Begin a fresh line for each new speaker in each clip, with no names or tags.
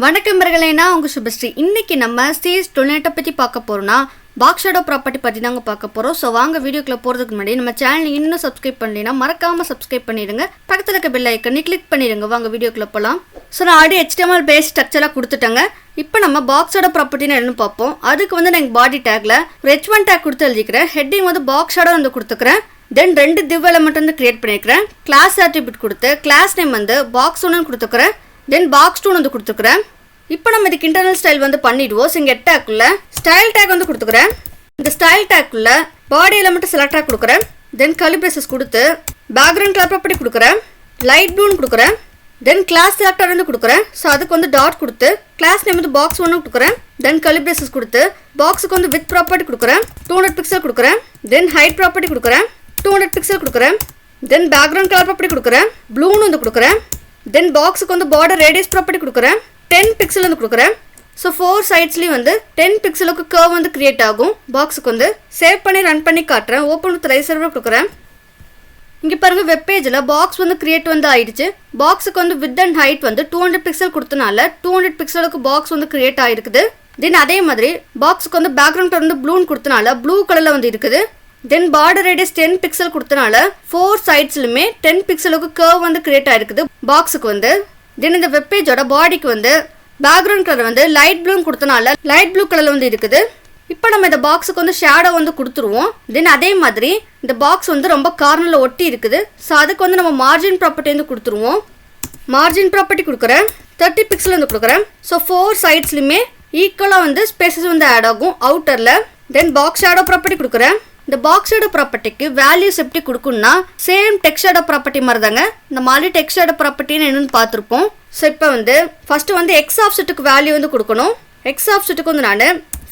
வணக்கம் மர்களே, நான் உங்கள் சுபஸ்ரீ. இன்றைக்கி நம்ம csstutorial பற்றி பார்க்க போகிறோம்னா boxshadow ப்ராப்பர்ட்டி பற்றி தாங்க பார்க்க போகிறோம். ஸோ வாங்க வீடியோக்குள்ளே போகிறதுக்கு முன்னாடி நம்ம சேனல் இன்னும் சப்ஸ்கிரைப் பண்ணலைன்னா மறக்காமல் சப்ஸ்கிரைப் பண்ணிடுங்க. பக்கத்தில் இருக்க பெல் ஐக்கனை கிளிக் பண்ணிடுங்க. வாங்க வீடியோக்குள்ளே போகலாம். ஸோ நான் ஆல்ரெடி HTML பேஸ் ஸ்ட்ரக்சராக கொடுத்துட்டேங்க. இப்போ நம்ம boxshadow ப்ராப்பர்ட்டின்னு என்னன்னு பார்ப்போம். அதுக்கு வந்து நான் பாடி டேக்கில் ஒரு h1 டேக் கொடுத்து எழுதிக்கிறேன். ஹெட்டிங் வந்து boxshadow வந்து கொடுத்துக்கிறேன். தென் 2 div element வந்து கிரியேட் பண்ணியிருக்கிறேன். கிளாஸ் ஆட்ரிபியூட் கொடுத்து கிளாஸ் நேம் வந்து box1 கொடுத்துக்கிறேன். தென் box2 வந்து கொடுத்துக்கிறேன். இப்போ நம்ம இதுக்கு இன்டர்னல் ஸ்டைல் வந்து பண்ணிடுவோம். ஸோ இங்கே டேக்குள்ள ஸ்டைல் டேக் வந்து கொடுத்துக்கிறேன். இந்த ஸ்டைல் டேக்குள்ள பாடி எலிமெண்ட் செலக்டாக கொடுக்குறேன். தென் கர்லி பிரேசஸ் கொடுத்து பேக்ரவுண்ட் கலர் ப்ராப்பர்ட்டி கொடுக்குறேன். லைட் ப்ளூன்னு கொடுக்குறேன். தென் கிளாஸ் செலக்டர் வந்து கொடுக்குறேன். ஸோ அதுக்கு வந்து டாட் கொடுத்து கிளாஸ் நேம் வந்து box1 கொடுக்குறேன். தென் கர்லி பிரேசஸ் கொடுத்து பாக்ஸுக்கு வந்து வித் ப்ராப்பர்ட்டி கொடுக்குறேன். 200 பிக்சல் கொடுக்குறேன். தென் ஹைட் ப்ராப்பர்ட்டி கொடுக்குறேன். 200 பிக்சல் கொடுக்குறேன். தென் பேக்ரவுண்ட் கலர் ப்ராப்பர்ட்டி கொடுக்குறேன். ப்ளூன்னு வந்து கொடுக்குறேன். தென் பாக்ஸுக்கு வந்து பார்டர் ரேடியஸ் ப்ராப்பர்ட்டி கொடுக்குறேன். 10 பிக்சல் வந்து கொடுக்குறேன். ஸோ 4 சைட்ஸ்லேயும் வந்து 10 பிக்சலுக்கு கர்வ் வந்து கிரியேட் ஆகும். பாக்ஸுக்கு வந்து சேவ் பண்ணி ரன் பண்ணி காட்டுறேன். ஓப்பன் வித் ரைட் சர்வர் கொடுக்குறேன். இங்கே பாருங்கள், வெப் பேஜில் பாக்ஸ் வந்து கிரியேட் வந்து ஆயிடுச்சு. பாக்ஸுக்கு வந்து வித் அண்ட் ஹைட் வந்து 200 பிக்சல் கொடுத்தனால 200 பிக்சலுக்கு பாக்ஸ் வந்து கிரியேட் ஆகிருக்குது. தென் அதே மாதிரி பாக்ஸுக்கு வந்து பேக்ரவுண்ட் வந்து ப்ளூன்னு கொடுத்தனால ப்ளூ கலரில் வந்து இருக்குது. தென் பார்டர் ரேடியஸ் 10 பிக்சல் கொடுத்தனால 4 சைட்ஸ்லுமே 10 பிக்சலுக்கு கர்வ் வந்து கிரியேட் ஆயிருக்குது பாக்ஸுக்கு வந்து. தென் இந்த வெப்பேஜோட பாடிக்கு வந்து பேக்ரவுண்ட் கலர் வந்து லைட் ப்ளூன்னு கொடுத்தனால லைட் ப்ளூ கலரில் வந்து இருக்குது. இப்போ நம்ம இந்த பாக்ஸுக்கு வந்து ஷேடோ வந்து கொடுத்துருவோம். தென் அதே மாதிரி இந்த பாக்ஸ் வந்து ரொம்ப கார்னரில் ஒட்டி இருக்குது. ஸோ அதுக்கு வந்து நம்ம மார்ஜின் ப்ராப்பர்ட்டி வந்து கொடுத்துருவோம். மார்ஜின் ப்ராப்பர்ட்டி கொடுக்குறேன். 30 பிக்சல் வந்து கொடுக்குறேன். ஸோ 4 சைட்ஸ்லையுமே ஈக்குவலாக வந்து ஸ்பேசஸ் வந்து ஆட் ஆகும் அவுட்டரில். தென் பாக்ஸ் ஷேடோ ப்ராப்பர்ட்டி கொடுக்குறேன். இந்த பாக்ஸ் ஷேடோ ப்ராப்பர்ட்டிக்கு வேல்யூஸ் எப்படி கொடுக்கணும்னா சேம் டெக்ஸ்ட் ஷேடோ ப்ராப்பர்ட்டி மாதிரி தாங்க. இந்த மாதிரி டெக்ஸ்ட் ஷேடோ ப்ராப்பர்ட்டின்னு என்னன்னு பார்த்துருப்போம். ஸோ இப்போ வந்து ஃபஸ்ட்டு வந்து எக்ஸ் ஆஃப்செட்டுக்கு வேல்யூ வந்து கொடுக்கணும். எக்ஸ் ஆஃப்செட்டுக்கு வந்து நான்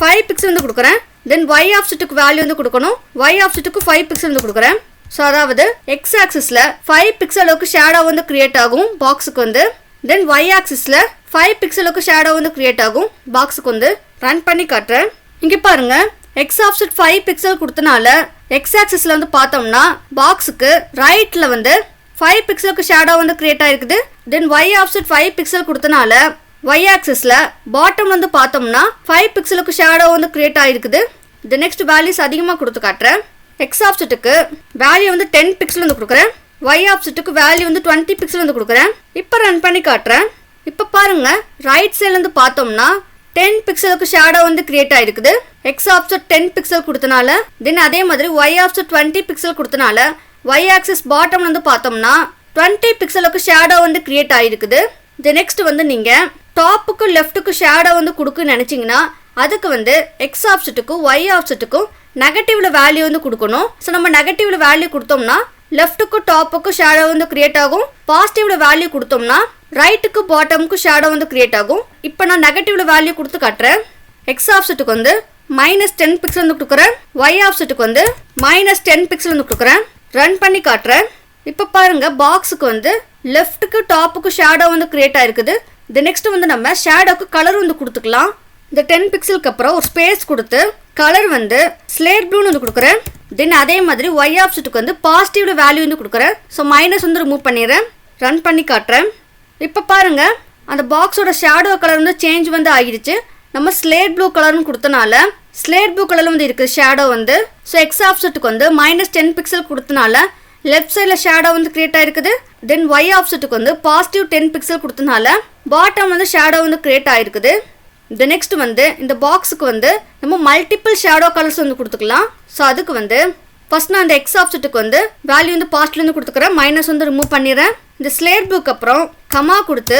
5 பிக்சல் வந்து கொடுக்குறேன். தென் ஒய் ஆஃப்செட்டுக்கு வேல்யூ வந்து கொடுக்கணும். ஒய் ஆஃப்செட்டுக்கு 5 பிக்சல் வந்து கொடுக்குறேன். ஸோ அதாவது எக்ஸ் ஆக்சிஸில் 5 பிக்சலுக்கு ஷேடோ வந்து கிரியேட் ஆகும் பாக்ஸுக்கு வந்து. தென் ஒய் ஆக்சிஸில் 5 பிக்சலுக்கு ஷேடோ வந்து கிரியேட் ஆகும் பாக்ஸுக்கு வந்து. ரன் பண்ணி காட்டுறேன். இங்கே பாருங்கள், எக்ஸ் ஆஃப்செட் 5 பிக்சல் கொடுத்தனால எக்ஸ் ஆக்சிஸில் வந்து பார்த்தோம்னா பாக்ஸுக்கு ரைட்டில் வந்து 5 பிக்சலுக்கு ஷேடோ வந்து கிரியேட் ஆகிருக்குது. தென் ஒய் ஆஃப்செட் 5 பிக்சல் கொடுத்தனால ஒய் ஆக்சிஸில் பாட்டம் வந்து பார்த்தோம்னா 5 பிக்சலுக்கு ஷேடோ வந்து கிரியேட் ஆகிருக்குது. இது நெக்ஸ்ட் வேல்யூஸ் அதிகமாக கொடுத்து காட்டுறேன். எக்ஸ் ஆஃப்செட்டுக்கு வேல்யூ வந்து 10 பிக்சல் வந்து கொடுக்குறேன். ஒய் ஆஃப்செட்டுக்கு வேல்யூ வந்து 20 பிக்சல் வந்து கொடுக்குறேன். இப்போ ரன் பண்ணி காட்டுறேன். இப்போ பாருங்கள், ரைட் சைட்லேருந்து பார்த்தோம்னா 10 பிக்சலுக்கு ஷேடோ வந்து கிரியேட் ஆகிருக்குது. எக்ஸ் ஆஃப்செட் 10 பிக்சல் கொடுத்தனால. தென் அதே மாதிரி ஒய் ஆஃப்செட் 20 பிக்சல் கொடுத்தனால ஒய் ஆக்சிஸ் பாட்டம் வந்து பார்த்தோம்னா 20 பிக்சலுக்கு ஷேடோ வந்து கிரியேட் ஆகிருக்குது. இது நெக்ஸ்ட் வந்து நீங்கள் டாப்புக்கு லெஃப்ட்டுக்கு ஷேடோ வந்து கொடுக்குன்னு நினச்சிங்கன்னா அதுக்கு வந்து எக்ஸ் ஆஃப்செட்டுக்கும் ஒய் ஆஃப்செட்டுக்கும் நெகட்டிவ்ல வேல்யூ வந்து கொடுக்கணும். ஸோ நம்ம நெகட்டிவ்ல வேல்யூ கொடுத்தோம்னா லெஃப்ட்டுக்கும் டாப்புக்கும் ஷேடோ வந்து கிரியேட் ஆகும். பாசிட்டிவ்ல வேல்யூ கொடுத்தோம்னா ரைட்டுக்கு பாட்டமுக்கு ஷேடோ வந்து கிரியேட் ஆகும். இப்போ நான் நெகட்டிவ்ல வேல்யூ கொடுத்து காட்டுறேன். எக்ஸ் ஆஃப்செட்டுக்கு வந்து -10 பிக்சல் வந்து கொடுக்குறேன். ஒய் ஆஃப்செட்டுக்கு வந்து -10 பிக்சல் வந்து கொடுக்குறேன். ரன் பண்ணி காட்டுறேன். இப்போ பாருங்க, பாக்ஸுக்கு வந்து லெஃப்ட்டுக்கு டாப்புக்கு ஷேடோ வந்து கிரியேட் ஆயிருக்குது. இது நெக்ஸ்ட் வந்து நம்ம ஷேடோக்கு கலர் வந்து கொடுத்துக்கலாம். இந்த 10 பிக்சலுக்கு அப்புறம் ஒரு ஸ்பேஸ் கொடுத்து கலர் வந்து ஸ்லேட் ப்ளூன்னு வந்து கொடுக்குறேன். தென் அதே மாதிரி ஒய் ஆஃப்செட்டுக்கு வந்து பாசிட்டிவ்ல வேல்யூ வந்து கொடுக்குறேன். ஸோ மைனஸ் வந்து ரிமூவ் பண்ணிடுறேன். ரன் பண்ணி காட்டுறேன். இப்போ பாருங்க, அந்த பாக்ஸோட ஷேடோ கலர் வந்து சேஞ்ச் வந்து ஆகிடுச்சு. நம்ம ஸ்லேட் ப்ளூ கலர்னு கொடுத்தனால ஸ்லேட் ப்ளூ கலர் வந்து இருக்குது ஷேடோ வந்து. ஸோ எக்ஸ் ஆஃப்செட்டுக்கு வந்து -10 பிக்சல் கொடுத்தனால லெஃப்ட் சைடில் ஷேடோ வந்து கிரியேட் ஆகிருக்குது. தென் ஒய் ஆஃப்செட்டுக்கு வந்து பாசிட்டிவ் 10 பிக்சல் கொடுத்தனால பாட்டம் வந்து ஷேடோ வந்து கிரியேட் ஆகிருக்குது. இந்த நெக்ஸ்ட் வந்து இந்த பாக்ஸுக்கு வந்து நம்ம மல்டிபிள் ஷேடோ கலர்ஸ் வந்து கொடுத்துக்கலாம். ஸோ அதுக்கு வந்து ஃபர்ஸ்ட் நான் இந்த எக்ஸ் ஆஃப்செட்டுக்கு வந்து வேல்யூ வந்து பாசிட்டிவ்லேருந்து கொடுத்துக்கிறேன். மைனஸ் வந்து ரிமூவ் பண்ணிடுறேன். இந்த ஸ்லேட் ப்ளூக்கு அப்புறம் கமா கொடுத்து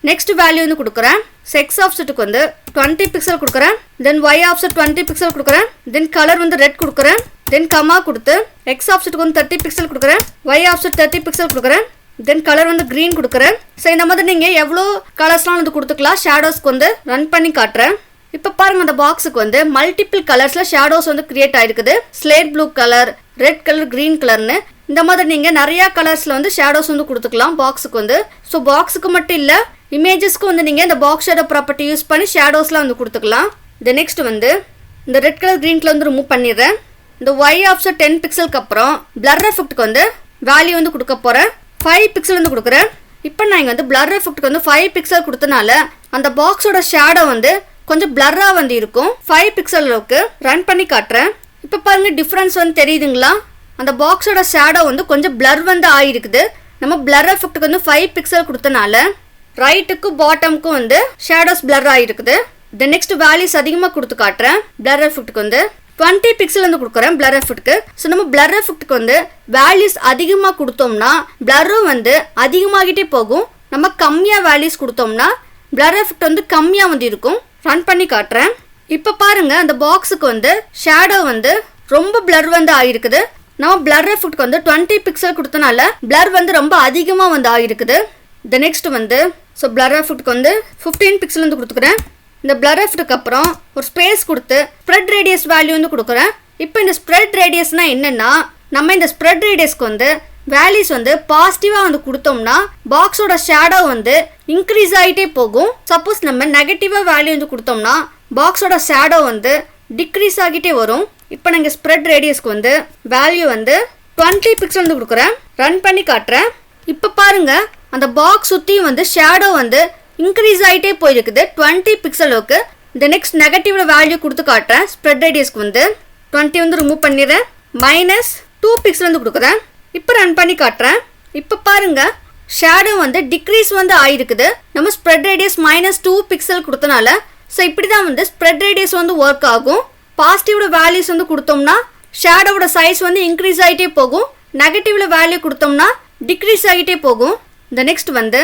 நெக்ஸ்ட் வேல்யூ வந்து கொடுக்குறேன். ஸோ எக்ஸ் ஆஃப்செட்டுக்கு வந்து 20 பிக்சல் கொடுக்குறேன். தென் ஒய் ஆஃப்செட் 20 பிக்சல் கொடுக்குறேன். தென் கலர் வந்து ரெட் கொடுக்குறேன். தென் கமா கொடுத்து எக்ஸ் ஆஃப்செட்டுக்கு வந்து 30 பிக்சல் கொடுக்குறேன். ஒய் ஆஃப்செட் 30 பிக்சல் கொடுக்குறேன். தென் கலர் வந்து க்ரீன் கொடுக்குறேன். ஸோ இந்த மாதிரி நீங்கள் எவ்வளோ கலர்ஸ்லாம் வந்து கொடுத்துக்கலாம். ஷேடோஸ்க்கு வந்து ரன் பண்ணி காட்டுறேன். இப்போ பாருங்கள், அந்த பாக்ஸுக்கு வந்து மல்டிபிள் கலர்ஸில் ஷேடோஸ் வந்து கிரியேட் ஆகிருக்குது. Slate blue colour, red colour, green கலர்னு இந்த மாதிரி நீங்கள் நிறையா கலர்ஸில் வந்து ஷேடோஸ் வந்து கொடுத்துக்கலாம் பாக்ஸுக்கு வந்து. ஸோ பாக்ஸுக்கு மட்டும் இல்லை, இமேஜஸ்க்கு வந்து நீங்கள் இந்த பாக்ஸ் ஷேடோ ப்ராப்பர்ட்டி யூஸ் பண்ணி ஷேடோஸ்லாம் வந்து கொடுத்துக்கலாம். இது நெக்ஸ்ட் வந்து இந்த ரெட் கலர் க்ரீன் கலர் வந்து ரிமூவ் பண்ணிடுறேன். இந்த ஒய் ஆஃப்செட் 10 பிக்சலுக்கு அப்புறம் பிளர் எஃபெக்ட்டுக்கு வந்து வேல்யூ வந்து கொடுக்க போகிறேன். 5 பிக்சல் வந்து கொடுக்குறேன். இப்போ நான் இங்கே வந்து பிளர் எஃபெக்ட்டுக்கு வந்து 5 பிக்சல் கொடுத்தனால அந்த பாக்ஸோட ஷேடோ வந்து கொஞ்சம் பிளர்ராக வந்து இருக்கும். 5 பிக்சல் அளவுக்கு ரன் பண்ணி காட்டுறேன். இப்போ பாருங்கள் டிஃப்ரென்ஸ் வந்து தெரியுதுங்களா? அந்த பாக்ஸோட ஷேடோ வந்து கொஞ்சம் பிளர் வந்து ஆகிருக்குது. நம்ம பிளர் எஃபெக்ட்டுக்கு வந்து 5 பிக்சல் கொடுத்தனால ரைட்டுக்கும் பாட்டமுக்கும் வந்து ஷேடோஸ் பிளர் ஆகிருக்குது. நெக்ஸ்ட் வேல்யூஸ் அதிகமாக கொடுத்து காட்டுறேன். பிளர் எஃபெக்ட்டுக்கு வந்து 20 பிக்சல் வந்து கொடுக்குறேன் பிளர் எஃபெக்ட்டுக்கு. ஸோ நம்ம பிளர் எஃபெக்ட்டுக்கு வந்து வேல்யூஸ் அதிகமாக கொடுத்தோம்னா பிளரும் வந்து அதிகமாகிட்டே போகும். நம்ம கம்மியாக வேல்யூஸ் கொடுத்தோம்னா பிளர் எஃபெக்ட் வந்து கம்மியாக வந்து இருக்கும். ரன் பண்ணி காட்டுறேன். இப்போ பாருங்க அந்த பாக்ஸுக்கு வந்து ஷேடோ வந்து ரொம்ப பிளர் வந்து ஆகிருக்குது. நம்ம பிளர் எஃபெக்ட்க்கு வந்து 20 பிக்சல் கொடுத்தனால பிளர் வந்து ரொம்ப அதிகமாக வந்து ஆகிருக்குது. நெக்ஸ்ட் வந்து ஸோ பிளர் எஃபெக்ட்க்கு வந்து 15 பிக்சல் வந்து கொடுத்துக்கிறேன். இந்த பிளர் எஃபெக்ட்டுக்கு அப்புறம் ஒரு ஸ்பேஸ் கொடுத்து ஸ்ப்ரெட் ரேடியஸ் வேல்யூ வந்து கொடுக்குறேன். இப்போ இந்த ஸ்ப்ரெட் ரேடியஸ்னா என்னன்னா, நம்ம இந்த ஸ்ப்ரெட் ரேடியஸ்க்கு வந்து வேல்யூஸ் வந்து பாசிட்டிவாக வந்து கொடுத்தோம்னா பாக்ஸோட ஷேடோ வந்து இன்க்ரீஸ் ஆகிட்டே போகும். சப்போஸ் நம்ம நெகட்டிவாக வேல்யூ வந்து கொடுத்தோம்னா பாக்ஸோட ஷேடோ வந்து டிக்ரீஸ் ஆகிட்டே வரும். இப்போ நாங்கள் ஸ்ப்ரெட் ரேடியஸ்க்கு வந்து வேல்யூ வந்து 20 பிக்சல் வந்து கொடுக்குறேன். ரன் பண்ணி காட்டுறேன். இப்போ பாருங்க அந்த பாக்ஸ் சுற்றி வந்து ஷேடோ வந்து இன்க்ரீஸ் ஆகிட்டே போயிருக்குது 20 பிக்சலுக்கு. நெக்ஸ்ட் நெகட்டிவ்ல வேல்யூ கொடுத்து காட்டுறேன். ஸ்ப்ரெட் ரேடியஸ்க்கு வந்து 20 வந்து ரிமூவ் பண்ணிடுறேன். -2 பிக்சல் வந்து கொடுக்குறேன். இப்போ ரன் பண்ணி காட்டுறேன். இப்போ பாருங்க ஷேடோ வந்து டிக்ரீஸ் வந்து ஆயிருக்குது. நம்ம ஸ்ப்ரெட் ரேடியஸ் -2 பிக்சல் கொடுத்தனால. ஸோ இப்படி தான் வந்து ஸ்ப்ரெட் ரேடியஸ் வந்து ஒர்க் ஆகும். பாசிட்டிவோட வேல்யூஸ் வந்து கொடுத்தோம்னா ஷேடோவோட சைஸ் வந்து இன்க்ரீஸ் ஆகிட்டே போகும். நெகட்டிவ்ல வேல்யூ கொடுத்தோம்னா டிக்ரீஸ் ஆகிட்டே போகும். நெக்ஸ்ட் வந்து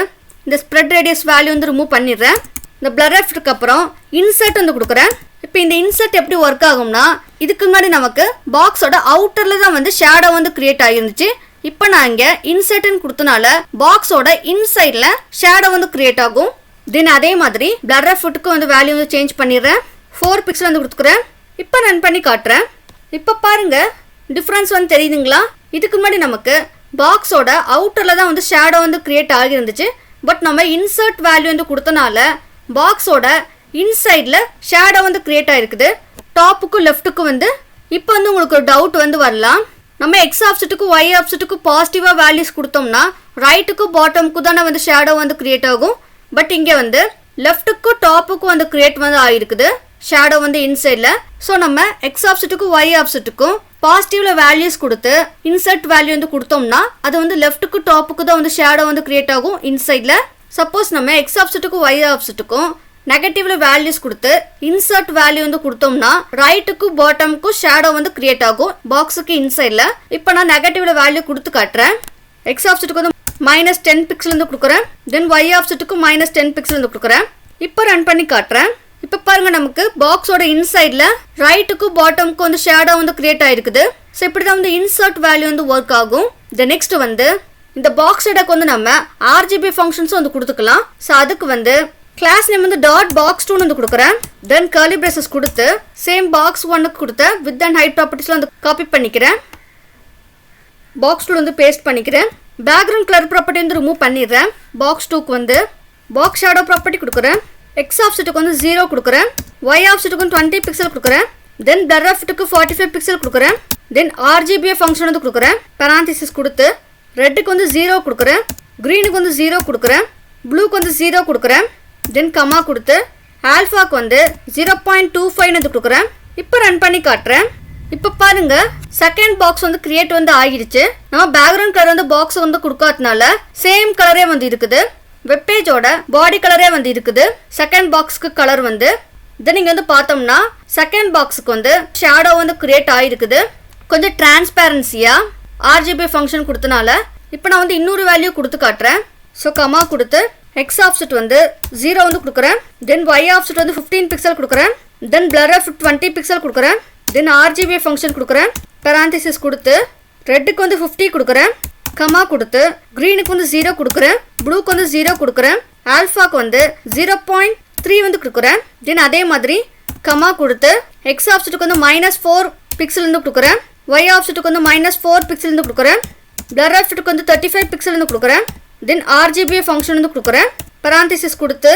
இந்த ஸ்ப்ரெட் ரேடியஸ் வேல்யூ வந்து ரிமூவ் பண்ணிடுறேன். இந்த பிளர் எஃபெக்ட்டுக்கு அப்புறம் இன்செட் வந்து கொடுக்குறேன். இப்போ இந்த இன்செட் எப்படி ஒர்க் ஆகும்னா, இதுக்கு முன்னாடி நமக்கு பாக்ஸோட அவுட்டரில் தான் வந்து ஷேடோ வந்து கிரியேட் ஆகிருந்துச்சு. இப்போ நான் இங்கே இன்செட்னு கொடுத்தனால பாக்ஸோட இன்சைடில் ஷேடோ வந்து கிரியேட் ஆகும். தென் அதே மாதிரி பிளர் எஃபெக்ட்டுக்கு வந்து வேல்யூ வந்து சேஞ்ச் பண்ணிடுறேன். 4 பிக்சல் வந்து கொடுத்துக்கிறேன். இப்போ ரன் பண்ணி காட்டுறேன். இப்போ பாருங்க டிஃப்ரென்ஸ் வந்து தெரியுதுங்களா? இதுக்கு முன்னாடி நமக்கு பாக்ஸோட அவுட்டரில் தான் வந்து ஷேடோ வந்து கிரியேட் ஆகிருந்துச்சு. பட் நம்ம இன்சர்ட் வேல்யூ வந்து கொடுத்தனால பாக்ஸோட இன்சைடில் ஷேடோ வந்து கிரியேட் ஆகிருக்குது. டாப்புக்கும் லெஃப்ட்டுக்கும் வந்து இப்போ வந்து உங்களுக்கு ஒரு டவுட் வந்து வரலாம். நம்ம எக்ஸ் ஆப்செட்டுக்கும் ஒய் ஆப்செட்டுக்கும் பாசிட்டிவாக வேல்யூஸ் கொடுத்தோம்னா ரைட்டுக்கும் பாட்டமுக்கும் தானே வந்து ஷேடோ வந்து கிரியேட் ஆகும். பட் இங்கே வந்து லெஃப்ட்டுக்கும் டாப்புக்கும் வந்து கிரியேட் வந்து ஆகிருக்குது ஷேடோ வந்து இன்சைடில். ஸோ நம்ம எக்ஸ் ஆப்செட்டுக்கும் ஒய் ஆப்செட்டுக்கும் பாசிட்டிவ்ல வேல்யூஸ் கொடுத்து இன்சர்ட் வேல்யூ வந்து கொடுத்தோம்னா அது வந்து லெஃப்ட்டுக்கும் டாப்புக்கு தான் வந்து ஷேடோ வந்து கிரியேட் ஆகும் இன்சைடில். சப்போஸ் நம்ம எக்ஸ் ஆப்செட்டுக்கும் ஒய் ஆப்செட்டுக்கும் நெகட்டிவ்ல வேல்யூஸ் கொடுத்து இன்சர்ட் வேல்யூ வந்து கொடுத்தோம்னா ரைட்டுக்கும் பாட்டமுக்கும் ஷேடோ வந்து கிரியேட் ஆகும் பாக்ஸுக்கு இன்சைடில். இப்போ நான் நெகட்டிவ்ல வேல்யூ கொடுத்து காட்டுறேன். எக்ஸ் ஆப்செட்டுக்கு வந்து -10 பிக்சல் வந்து கொடுக்குறேன். தென் ஒய் ஆப்செட்டுக்கும் -10 பிக்சல் வந்து கொடுக்குறேன். இப்போ ரன் பண்ணி காட்டுறேன். இப்போ பாருங்க நமக்கு பாக்ஸோட இன்சைடில் ரைட்டுக்கும் பாட்டமுக்கும் வந்து ஷேடோ வந்து கிரியேட் ஆகிருக்குது. ஸோ இப்படி தான் வந்து இன்சர்ட் வேல்யூ வந்து ஒர்க் ஆகும். நெக்ஸ்ட் வந்து இந்த பாக்ஸ் ஷேடோக்கு வந்து நம்ம ஆர்ஜிபி ஃபங்க்ஷன்ஸும் வந்து கொடுத்துக்கலாம். ஸோ அதுக்கு வந்து கிளாஸ் நேம் வந்து .box2 வந்து கொடுக்குறேன். தென் கர்லி பிரேசஸ் கொடுத்து சேம் பாக்ஸ் 1க்கு கொடுத்த வித் அண்ட் ஹைட் ப்ராப்பர்ட்டிஸ்லாம் வந்து காப்பி பண்ணிக்கிறேன். box2 வந்து பேஸ்ட் பண்ணிக்கிறேன். பேக்ரவுண்ட் கலர் ப்ராப்பர்ட்டி வந்து ரிமூவ் பண்ணிடுறேன். box2க்கு வந்து பாக்ஸ் ஷேடோ ப்ராப்பர்ட்டி கொடுக்குறேன். எக்ஸ் ஆப்செட்டுக்கு வந்து 0 கொடுக்குறேன். ஒய் ஆப்செட்டுக்கு 20 பிக்சல் கொடுக்குறேன். தென் பிளர் எஃபெக்ட்டுக்கு 45 பிக்சல் கொடுக்குறேன். தென் ஆர்ஜிபி ஃபங்க்ஷன் வந்து கொடுக்குறேன். பேரான்டிசிஸ் கொடுத்து ரெட்டுக்கு வந்து 0 கொடுக்குறேன். க்ரீனுக்கு வந்து 0 கொடுக்குறேன். ப்ளூக்கு வந்து 0 கொடுக்குறேன். தென் கமா கொடுத்து ஆல்ஃபாக்கு வந்து 0.25 வந்து கொடுக்குறேன். இப்போ ரன் பண்ணி காட்டுறேன். இப்போ பாருங்க செகண்ட் பாக்ஸ் வந்து கிரியேட் வந்து ஆகிடுச்சு. நம்ம பேக்ரவுண்ட் கலர் வந்து பாக்ஸ் வந்து கொடுக்காதனால சேம் கலரே வந்து இருக்குது. வெப்பேஜோட பாடி கலரே வந்து இருக்குது செகண்ட் பாக்ஸ்க்கு கலர் வந்து. தென் இங்கே வந்து பார்த்தோம்னா செகண்ட் பாக்ஸுக்கு வந்து ஷேடோ வந்து கிரியேட் ஆகிருக்குது கொஞ்சம் டிரான்ஸ்பேரன்சியாக ஆர்ஜிபி ஃபங்க்ஷன் கொடுத்தனால. இப்போ நான் வந்து இன்னொரு வேல்யூ கொடுத்து காட்டுறேன். ஸோ கமா கொடுத்து எக்ஸ் ஆப்செட் வந்து 0 வந்து கொடுக்குறேன். தென் ஒய் ஆப்செட் வந்து 15 பிக்சல் கொடுக்குறேன். தென் பிளர் எஃபெக்ட் 20 பிக்சல் கொடுக்குறேன். தென் ஆர்ஜிபி ஃபங்க்ஷன் கொடுக்குறேன். பேரான்டிசிஸ் கொடுத்து ரெட்டுக்கு வந்து 50 கொடுக்குறேன். கமா கொடுத்து க்ரீனுக்கு வந்து 0 கொடுக்குறேன். ப்ளூக்கு வந்து 0 கொடுக்குறேன். ஆல்ஃபாக்கு வந்து 0.3 வந்து கொடுக்குறேன். தென் அதே மாதிரி கமா கொடுத்து எக்ஸ் ஆப்செட்டுக்கு வந்து -4 பிக்சல் வந்து கொடுக்குறேன். ஒய் ஆப்செட்டுக்கு வந்து -4 பிக்சல் வந்து கொடுக்குறேன். பிளர் எஃபெக்ட்டுக்கு வந்து 35 பிக்சல் வந்து கொடுக்குறேன். தென் ஆர்ஜிபி ஃபங்க்ஷன் வந்து கொடுக்குறேன். பேரான்டிசிஸ் கொடுத்து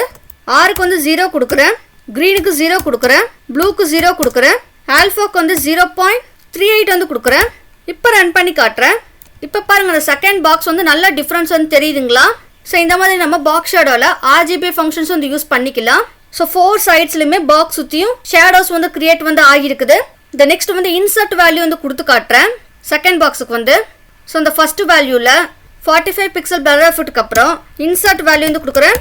ஆருக்கு வந்து 0 கொடுக்குறேன். க்ரீனுக்கு 0 கொடுக்குறேன். ப்ளூக்கு 0 கொடுக்குறேன். ஆல்ஃபாக்கு வந்து 0.38 வந்து கொடுக்குறேன். இப்போ ரன் பண்ணி காட்டுறேன். இப்போ பாருங்க அந்த செகண்ட் பாக்ஸ் வந்து நல்ல டிஃப்ரென்ஸ் வந்து தெரியுதுங்களா? ஸோ இந்த மாதிரி நம்ம பாக்ஸ் ஷேடோவில் RGB ஃபங்க்ஷன்ஸ் வந்து யூஸ் பண்ணிக்கலாம். ஸோ 4 சைட்ஸ்லையுமே பாக்ஸ் சுற்றியும் ஷேடோஸ் வந்து கிரியேட் வந்து ஆகியிருக்குது. இந்த நெக்ஸ்ட் வந்து இன்சர்ட் வேல்யூ வந்து கொடுத்து காட்டுறேன். செகண்ட் பாக்ஸுக்கு வந்து ஸோ இந்த ஃபர்ஸ்ட் வேல்யூவில் 45 பிக்சல் பிளர் எஃபெக்ட்டுக்கு அப்புறம் இன்சர்ட் வேல்யூ வந்து கொடுக்குறேன்.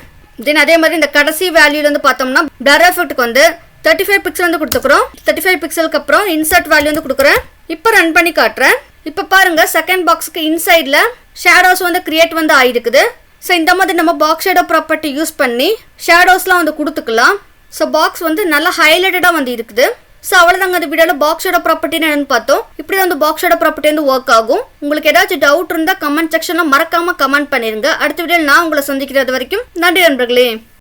தென் அதே மாதிரி இந்த கடைசி வேல்யூல வந்து பார்த்தோம்னா பிளர் எஃபெக்ட்டுக்கு வந்து 35 பிக்சல் வந்து கொடுத்துக்கிறோம். 35 பிக்சலுக்கு அப்புறம் இன்சர்ட் வேல்யூ வந்து கொடுக்குறேன். இப்போ ரன் பண்ணி காட்டுறேன். இப்போ பாருங்க செகண்ட் பாக்ஸுக்கு இன்சைடில் ஷேடோஸ் வந்து கிரியேட் வந்து ஆகிருக்குது. ஸோ இந்த மாதிரி நம்ம பாக்ஸ் ஷேடோ ப்ராப்பர்ட்டி யூஸ் பண்ணி ஷேடோஸ்லாம் வந்து கொடுத்துக்கலாம். ஸோ பாக்ஸ் வந்து நல்லா ஹைலைட்டடாக வந்து இருக்குது. ஸோ அவ்வளோதாங்க அந்த வீடியோவில் பாக்ஸ் ஷேடோ ப்ராப்பர்ட்டின்னு என்னன்னு பார்த்தோம். இப்படி வந்து பாக்ஸ் ஷேடோ ப்ராப்பர்ட்டி வந்து ஒர்க் ஆகும். உங்களுக்கு ஏதாச்சும் டவுட் இருந்தால் கமெண்ட் செக்ஷனில் மறக்காமல் கமெண்ட் பண்ணிடுங்க. அடுத்த வீடியோவில் நான் உங்களை சந்திக்கிறது வரைக்கும் நன்றி நண்பர்களே.